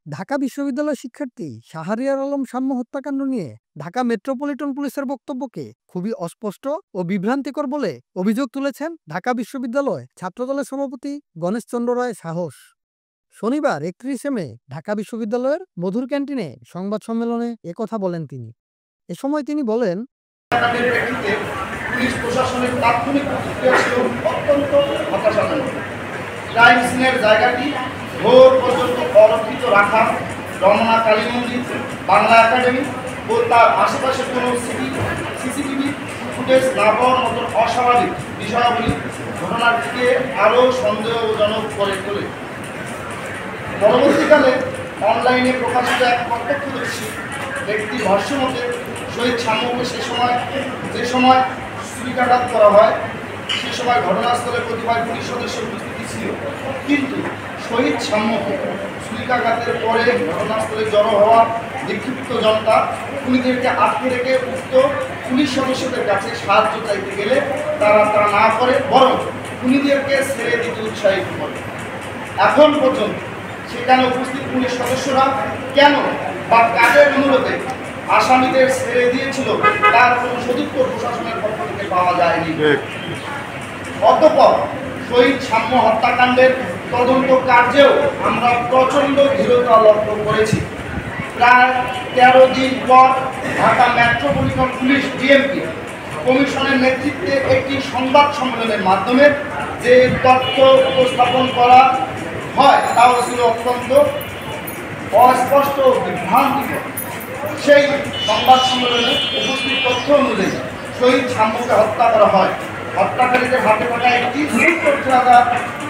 ঢাকা বিশ্ববিদ্যালয় শিক্ষার্থী শাহরিয়ার আলম সাম্য হত্যাকাণ্ড নিয়ে ঢাকা মেট্রোপলিটন পুলিশের বক্তব্যকে খুবই অস্পষ্ট ও বিভ্রান্তিকর বলে অভিযোগ তুলেছেন ঢাকা বিশ্ববিদ্যালয় ছাত্রদলের সভাপতি গণেশ চন্দ্র রায় সাহস। শনিবার ৩১ মে ঢাকা বিশ্ববিদ্যালয়ের মধুর ক্যান্টিনে সংবাদ সম্মেলনে একথা বলেন তিনি। এ সময় তিনি বলেন, পুলিশ প্রশাসনের তাৎক্ষণিক প্রতিক্রিয়া ছিল অত্যন্ত হতাশাজনক। ক্রাইম সিনের জায়গাটি ভোর পর্যন্ত অরক্ষিত রাখা, রমনা কালী মন্দির, বাংলা একাডেমি ও তার আশেপাশে কোনো সিসিটিভি ফুটেজ না পাওয়ার মতো অস্বাভাবিক বিষয়াবলী ঘটনাটিকে আরও সন্দেহজনক করে তোলে। পরবর্তীকালে অনলাইনে প্রকাশিত এক প্রত্যক্ষদর্শী ব্যক্তির ভাষ্য মতে শহীদ সাম্যকে যে সময় ছুরিকাঘাত করা হয় সে সময় ঘটনাস্থলে কতিপয় পুলিশ সদস্য উপস্থিতি ছিল, কিন্তু শহীদ সাম্যকে ছুরিকাঘাতের পরে ঘটনাস্থলে জড়ো হওয়া বিক্ষিপ্ত জনতা খুনিদেরকে আটকে রেখে উক্ত পুলিশ সদস্যদের কাছে সাহায্য চাইতে গেলে তারা তা না করে বরং খুনিদেরকে ছেড়ে দিতে উৎসাহিত করে। এখন পর্যন্ত সেখানে উপস্থিত পুলিশ সদস্যরা কেন বা কাদের অনুরোধে আসামিদের ছেড়ে দিয়েছিল তার কোনো সদুত্তর প্রশাসনের পক্ষ থেকে পাওয়া যায়নি। অতঃপর শহীদ সাম্য হত্যাকাণ্ডের তদন্ত কার্যেও আমরা প্রচণ্ড ধীরতা লক্ষ্য করেছি। প্রায় ১৩ দিন পর ঢাকা মেট্রোপলিটন পুলিশ ডিএমপি কমিশনের নেতৃত্বে একটি সংবাদ সম্মেলনের মাধ্যমে যে তথ্য উপস্থাপন করা হয় তাও ছিল অত্যন্ত অস্পষ্ট ও বিভ্রান্তিকর। সেই সংবাদ সম্মেলনে উপস্থিত তথ্য অনুযায়ী শহীদ সাম্যকে হত্যা করা হয় হত্যাকারীদের হাতে থাকা একটি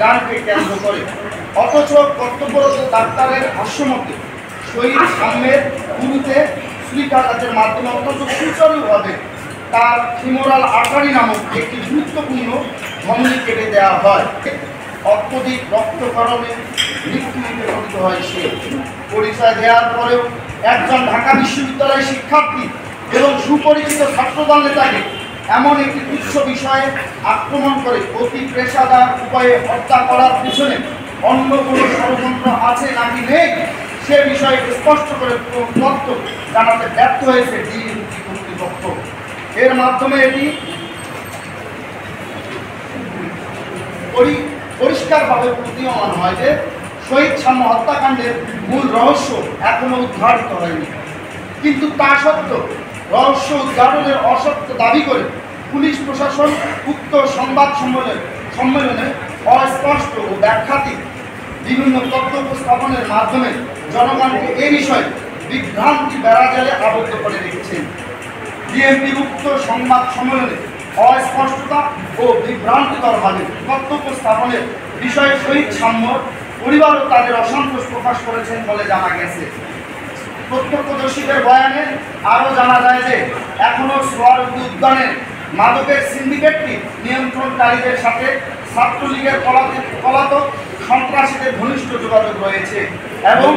গানকে কেন্দ্র করে। অথচ কর্তব্যরত ডাক্তারের ভাষ্যমতে শহীদ সাম্যের গুরুতে ছুরিকাঘাতের মাধ্যমে অত্যন্ত সুচারুভাবে তার ফিমোরাল আর্টারি নামক একটি গুরুত্বপূর্ণ ধমনী কেটে দেওয়া হয়। অত্যধিক রক্তক্ষরণে মৃত্যুমুখে পতিত হয় সে। পরিচয় দেওয়ার পরেও একজন ঢাকা বিশ্ববিদ্যালয়ের শিক্ষার্থী এবং সুপরিচিত ছাত্রদল নেতাকে এমন একটি তুচ্ছ বিষয়ে আক্রমণ করে অতি পেশাদার উপায়ে হত্যা করার পিছনে অন্য কোনো ষড়যন্ত্র আছে নাকি নেই সে বিষয়ে স্পষ্ট করে তথ্য জানাতে ব্যর্থ হয়েছে ডিএমপি কর্তৃপক্ষ। এর মাধ্যমে এটি পরিষ্কারভাবে প্রতীয়মান হয় যে শহীদ সাম্য হত্যাকাণ্ডের মূল রহস্য এখনো উদ্ঘাটিত হয়নি। কিন্তু তা সত্ত্বেও রহস্য উদ্ঘাটনের অসত্য দাবি করে পুলিশ প্রশাসন উক্ত সংবাদ সম্মেলনে অস্পষ্ট ও ব্যাখ্যাতীত বিভিন্ন তথ্য উপস্থাপনের মাধ্যমে জনগণকে এ বিষয়ে বিভ্রান্তি বেড়াজালে আবদ্ধ করে রেখেছেন। ডিএমপি উক্ত সংবাদ সম্মেলনে অস্পষ্টতা ও বিভ্রান্তিকরভাবে তথ্য উপস্থাপনের বিষয়ে শহীদ সাম্যর পরিবারও তাদের অসন্তোষ প্রকাশ করেছেন বলে জানা গেছে। প্রত্যক্ষদর্শীদের বয়ানে আরও জানা যায় যে এখনও সোহরাওয়ার্দী উদ্যানের মাদকের সিন্ডিকেটটি নিয়ন্ত্রণকারীদের সাথে ছাত্রলীগের পলাতক সন্ত্রাসীদের ঘনিষ্ঠ যোগাযোগ রয়েছে এবং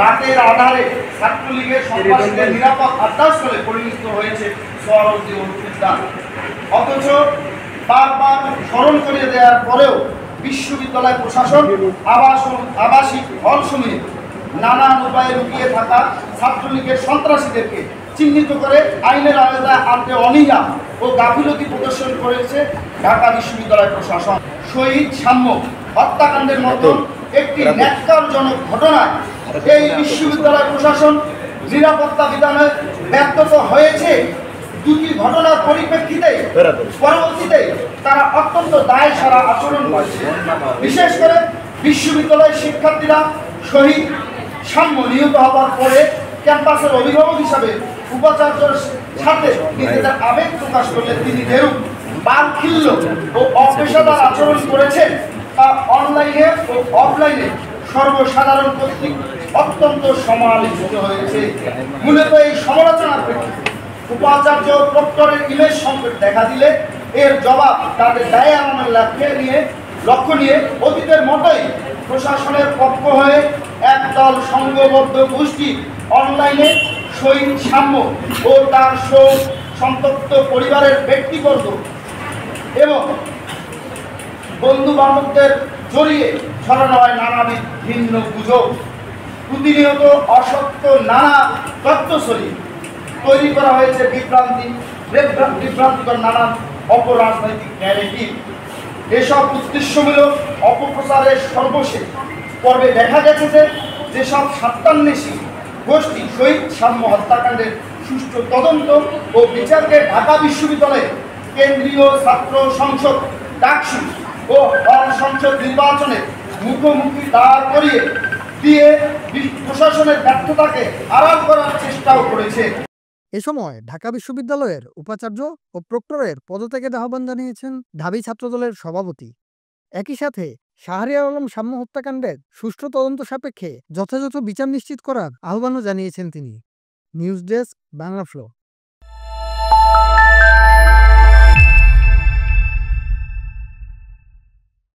রাতের আধারে ছাত্রলীগের সন্ত্রাসীদের নিরাপদ আড্ডাস্থলে পরিণত হয়েছে সোহরাওয়ার্দী উদ্যান। অথচ বারবার স্মরণ করিয়ে দেওয়ার পরেও বিশ্ববিদ্যালয় প্রশাসন আবাসিক হলসমূহে নানান উপায়ে লুকিয়ে থাকা ছাত্রলীগের সন্ত্রাসীদেরকে চিহ্নিত করে আইনের আওতায় আনতে অনীহা ও গাফিলতি প্রদর্শন করেছে ঢাকা বিশ্ববিদ্যালয় প্রশাসন। শহীদ সাম্য হত্যাকাণ্ডের মতো একটি ন্যক্কারজনক ঘটনায় এই বিশ্ববিদ্যালয় প্রশাসন নিরাপত্তা বিধানে ব্যর্থ হয়েছে। দুটি ঘটনার পরিপ্রেক্ষিতে পরবর্তীতে তারা অত্যন্ত দায় সারা আচরণ করেছে। বিশেষ করে বিশ্ববিদ্যালয়ের শিক্ষার্থীরা শহীদ সাম্য নিহত হওয়ার পরে ক্যাম্পাসের অভিভাবক হিসাবে উপাচার্যের সাথে নিজেদের আবেগ প্রকাশ করলে তিনি যেরূপ বাকখিল্য ও অপেশাদার আচরণ করেছেন তা অনলাইনে ও অফলাইনে সর্বসাধারণ কর্তৃক অত্যন্ত সমালোচিত হয়েছে। মূলত এই সমালোচনার প্রেক্ষিতে উপাচার্য প্রক্টরের ইমেজ সংকট দেখা দিলে এর জবাব তাদের দায় এড়ানোর লক্ষ্য নিয়ে অতীতের মতোই প্রশাসনের পক্ষ হয়ে একদল সংঘবদ্ধ গোষ্ঠী অনলাইনে শহীদ সাম্য ও তার শোক সন্তপ্ত পরিবারের ব্যক্তিবর্গ এবং বন্ধু বান্ধবদের জড়িয়ে ছড়ানো হয় নানাবিধ ভিন্ন গুজব। প্রতিনিয়ত অসত্য নানা তথ্য ছড়িয়ে তৈরি করা হয়েছে বিভ্রান্তিকর নানা অপরাজনৈতিক ন্যারেটিভ। এসব উদ্দেশ্যমূলক অপপ্রচারের সর্বশেষ পর্বে দেখা গেছে যে যেসব স্বার্থান্বেষী গোষ্ঠী শহীদ সাম্য হত্যাকাণ্ডের সুষ্ঠু তদন্ত ও বিচারকে ঢাকা বিশ্ববিদ্যালয়ে কেন্দ্রীয় ছাত্র সংসদ ডাকসু ও হল সংসদ নির্বাচনে মুখোমুখি দাঁড় করিয়ে দিয়ে প্রশাসনের ব্যর্থতাকে আড়াল করার চেষ্টাও করেছে। এ সময় ঢাকা বিশ্ববিদ্যালয়ের উপাচার্য ও প্রক্টরের পদত্যাগের আহ্বান জানিয়েছেন ঢাবি ছাত্রদলের সভাপতি। একই সাথে শাহরিয়ার আলম সাম্য হত্যাকাণ্ডের সুষ্ঠু তদন্ত সাপেক্ষে যথাযথ বিচার নিশ্চিত করার আহ্বানও জানিয়েছেন তিনি। News desk, Bangla flow.